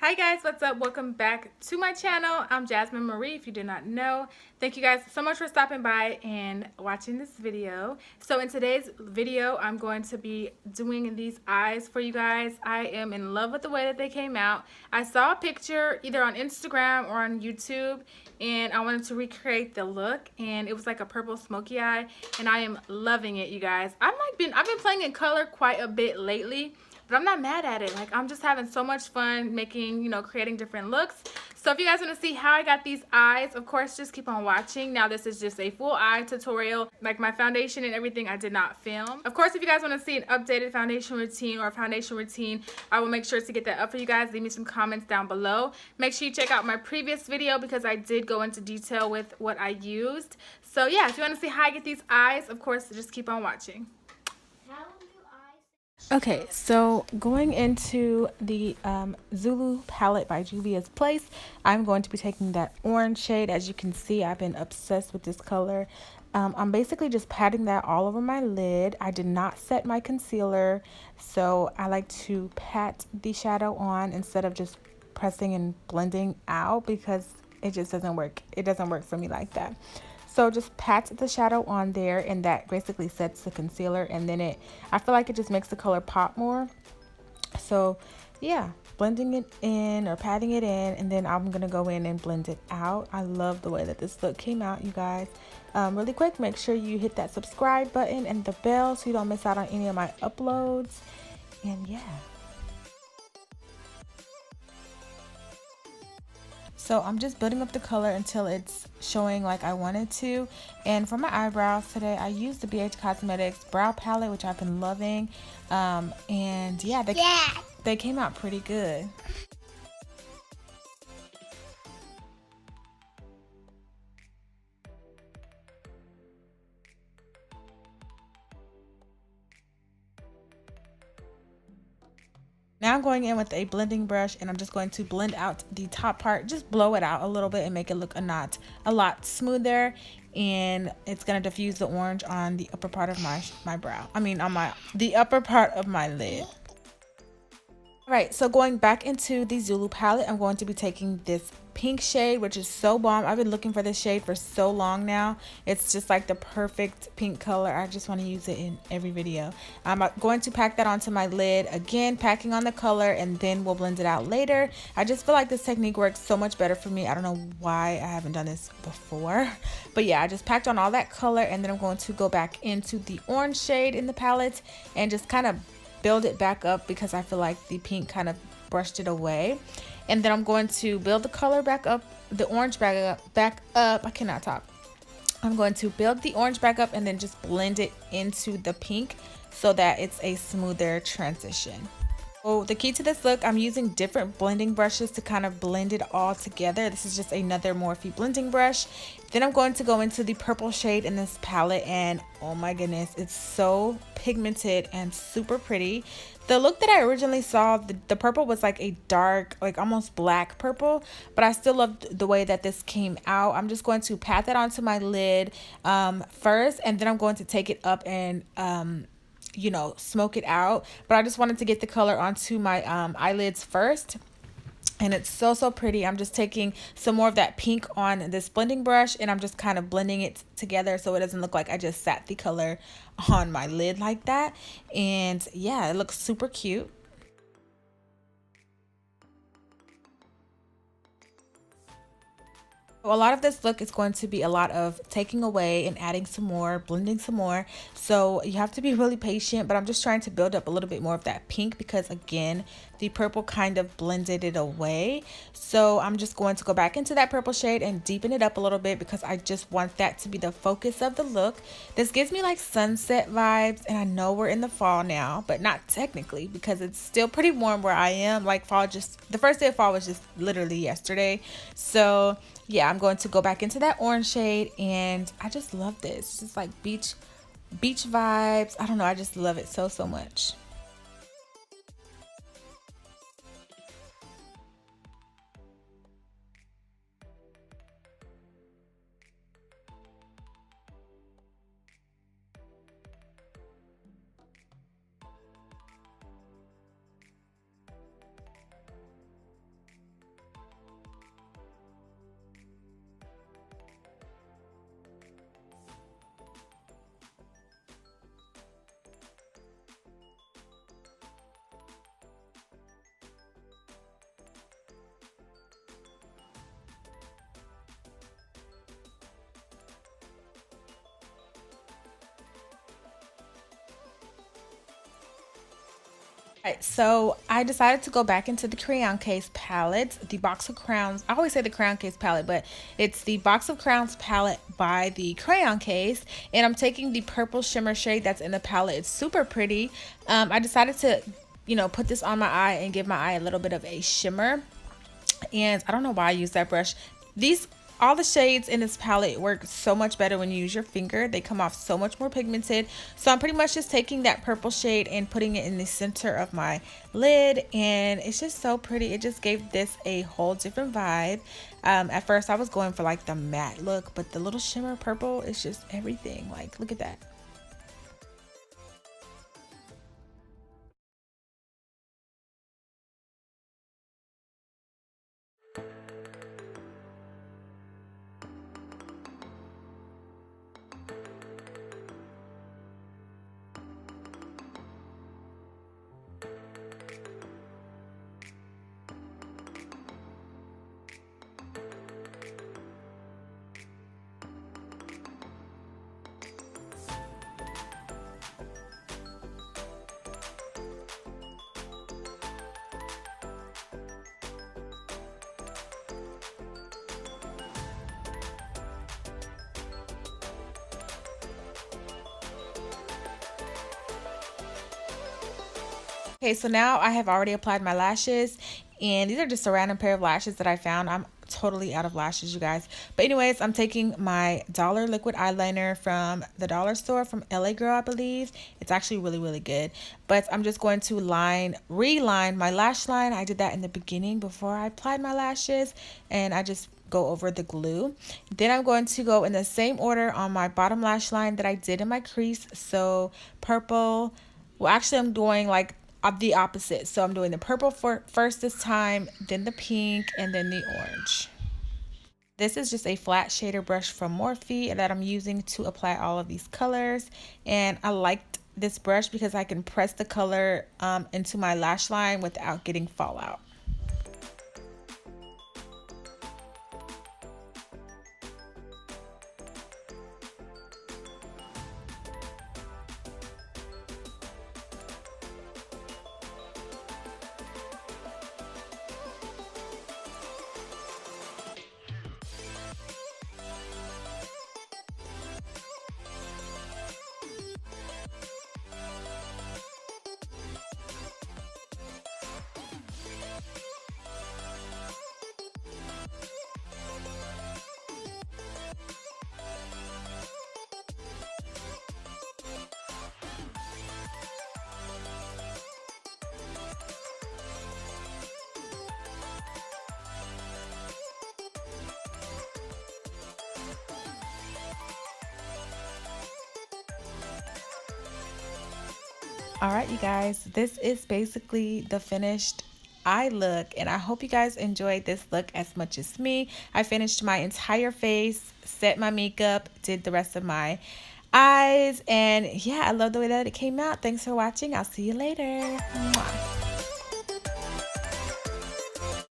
Hi guys, what's up? Welcome back to my channel. I'm Jasmine Marie, if you did not know. Thank you guys so much for stopping by and watching this video. So in today's video, I'm going to be doing these eyes for you guys. I am in love with the way that they came out. I saw a picture either on Instagram or on YouTube and I wanted to recreate the look, and it was like a purple smoky eye, and I am loving it, you guys. I've been playing in color quite a bit lately. But I'm not mad at it. Like, I'm just having so much fun making, creating different looks. So if you guys want to see how I got these eyes, of course, just keep on watching. Now, this is just a full eye tutorial. Like, my foundation and everything I did not film. Of course, if you guys want to see an updated foundation routine or a foundation routine, I will make sure to get that up for you guys. Leave me some comments down below. Make sure you check out my previous video because I did go into detail with what I used. So yeah, if you want to see how I get these eyes, of course, just keep on watching. Okay, so going into the Zulu palette by Juvia's Place, I'm going to be taking that orange shade. As you can see, I've been obsessed with this color. I'm basically just patting that all over my lid. I did not set my concealer, so I like to pat the shadow on instead of just pressing and blending out because it just doesn't work. It doesn't work for me like that. So just pat the shadow on there, and that basically sets the concealer, and then I feel like it just makes the color pop more. So yeah, blending it in or patting it in, and then I'm gonna go in and blend it out. I love the way that this look came out, you guys. Really quick, make sure you hit that subscribe button and the bell so you don't miss out on any of my uploads. And yeah. So I'm just building up the color until it's showing like I want it to. And for my eyebrows today, I used the BH Cosmetics brow palette, which I've been loving. And yeah, they came out pretty good. Now I'm going in with a blending brush, and I'm just going to blend out the top part, just blow it out a little bit and make it look a lot smoother. And it's gonna diffuse the orange on the upper part of my brow. I mean, on the upper part of my lid. Alright, so going back into the Zulu palette, I'm going to be taking this pink shade, which is so bomb. I've been looking for this shade for so long now. It's just like the perfect pink color. I just want to use it in every video. I'm going to pack that onto my lid. Again, packing on the color, and then we'll blend it out later. I just feel like this technique works so much better for me. I don't know why I haven't done this before. But yeah, I just packed on all that color, and then I'm going to go back into the orange shade in the palette and just kind of build it back up because I feel like the pink kind of brushed it away. And then I'm going to build the color back up, the orange back up. I cannot talk. I'm going to build the orange back up and then just blend it into the pink so that it's a smoother transition. So the key to this look, I'm using different blending brushes to kind of blend it all together. This is just another Morphe blending brush. Then I'm going to go into the purple shade in this palette, and oh my goodness, it's so pigmented and super pretty. The look that I originally saw, the purple was like a dark, like almost black purple, but I still loved the way that this came out. I'm just going to pat that onto my lid first, and then I'm going to take it up and smoke it out. But I just wanted to get the color onto my eyelids first, and it's so pretty. I'm just taking some more of that pink on this blending brush, and I'm just kind of blending it together so it doesn't look like I just sat the color on my lid like that. And yeah, it looks super cute. A lot of this look is going to be a lot of taking away and adding some more, blending some more. So you have to be really patient, but I'm just trying to build up a little bit more of that pink because again, the purple kind of blended it away. So I'm just going to go back into that purple shade and deepen it up a little bit because I just want that to be the focus of the look. This gives me like sunset vibes, and I know we're in the fall now, but not technically because it's still pretty warm where I am. Like the first day of fall was just literally yesterday. So yeah, I'm going to go back into that orange shade, and I just love this. It's just like beach vibes. I don't know, I just love it so much. Right, so I decided to go back into the crayon case palette, the box of crowns. I always say the crayon case palette, but it's the box of crowns palette by the crayon case. And I'm taking the purple shimmer shade that's in the palette. It's super pretty. I decided to, put this on my eye and give my eye a little bit of a shimmer. And I don't know why I use that brush. These all the shades in this palette work so much better when you use your finger. They come off so much more pigmented. So I'm pretty much just taking that purple shade and putting it in the center of my lid, and it's just so pretty. It just gave this a whole different vibe. At first I was going for like the matte look, but the little shimmer purple is just everything. Like, look at that. Okay, so now I have already applied my lashes, and these are just a random pair of lashes that I found. I'm totally out of lashes, you guys. But anyways, I'm taking my dollar liquid eyeliner from the dollar store from LA Girl, I believe. It's actually really, really good. But I'm just going to reline my lash line. I did that in the beginning before I applied my lashes, and I just go over the glue. Then I'm going to go in the same order on my bottom lash line that I did in my crease. So purple. Well, actually, I'm doing like the opposite. So I'm doing the purple first this time, then the pink, and then the orange. This is just a flat shader brush from Morphe that I'm using to apply all of these colors. And I liked this brush because I can press the color into my lash line without getting fallout. All right, you guys, this is basically the finished eye look, and I hope you guys enjoyed this look as much as me. I finished my entire face, set my makeup, did the rest of my eyes, and yeah, I love the way that it came out. Thanks for watching. I'll see you later. Mwah.